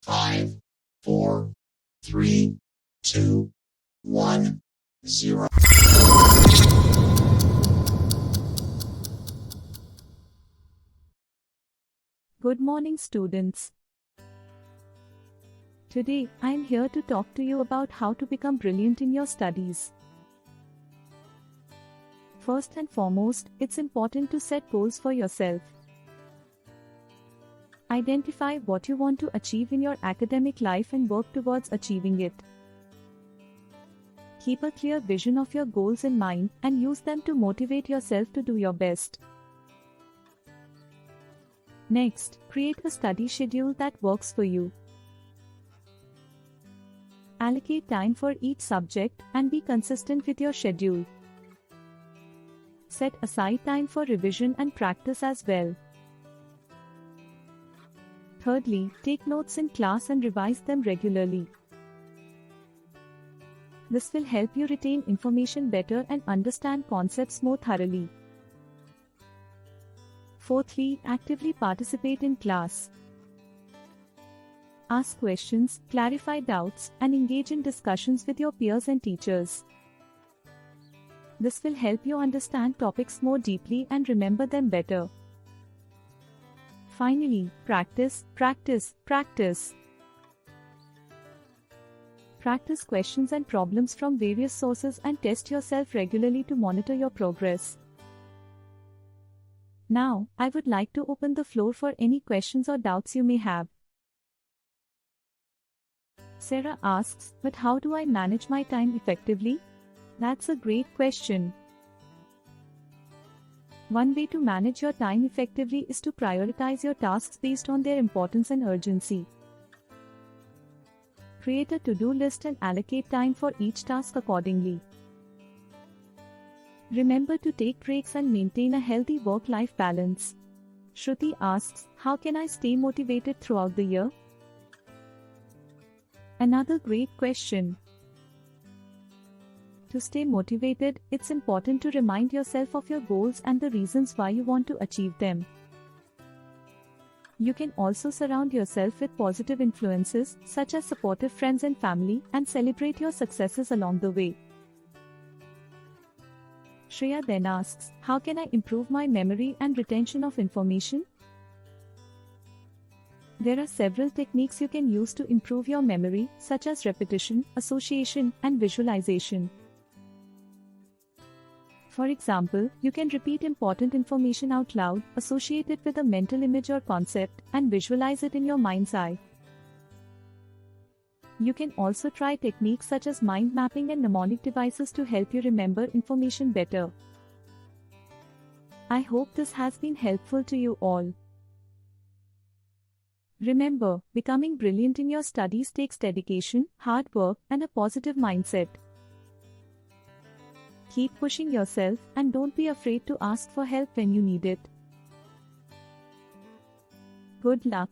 5, 4, 3, 2, 1, 0. Good morning, students. Today, I am here to talk to you about how to become brilliant in your studies. First and foremost, it's important to set goals for yourself. Identify what you want to achieve in your academic life and work towards achieving it. Keep a clear vision of your goals in mind and use them to motivate yourself to do your best. Next, create a study schedule that works for you. Allocate time for each subject and be consistent with your schedule. Set aside time for revision and practice as well. Thirdly, take notes in class and revise them regularly. This will help you retain information better and understand concepts more thoroughly. Fourthly, actively participate in class. Ask questions, clarify doubts, and engage in discussions with your peers and teachers. This will help you understand topics more deeply and remember them better. Finally, practice, practice, practice. Practice questions and problems from various sources and test yourself regularly to monitor your progress. Now, I would like to open the floor for any questions or doubts you may have. Sarah asks, but how do I manage my time effectively? That's a great question. One way to manage your time effectively is to prioritize your tasks based on their importance and urgency. Create a to-do list and allocate time for each task accordingly. Remember to take breaks and maintain a healthy work-life balance. Shruti asks, how can I stay motivated throughout the year? Another great question. To stay motivated, it's important to remind yourself of your goals and the reasons why you want to achieve them. You can also surround yourself with positive influences, such as supportive friends and family, and celebrate your successes along the way. Shreya then asks, how can I improve my memory and retention of information? There are several techniques you can use to improve your memory, such as repetition, association, and visualization. For example, you can repeat important information out loud, associate it with a mental image or concept, and visualize it in your mind's eye. You can also try techniques such as mind mapping and mnemonic devices to help you remember information better. I hope this has been helpful to you all. Remember, becoming brilliant in your studies takes dedication, hard work, and a positive mindset. Keep pushing yourself and don't be afraid to ask for help when you need it. Good luck.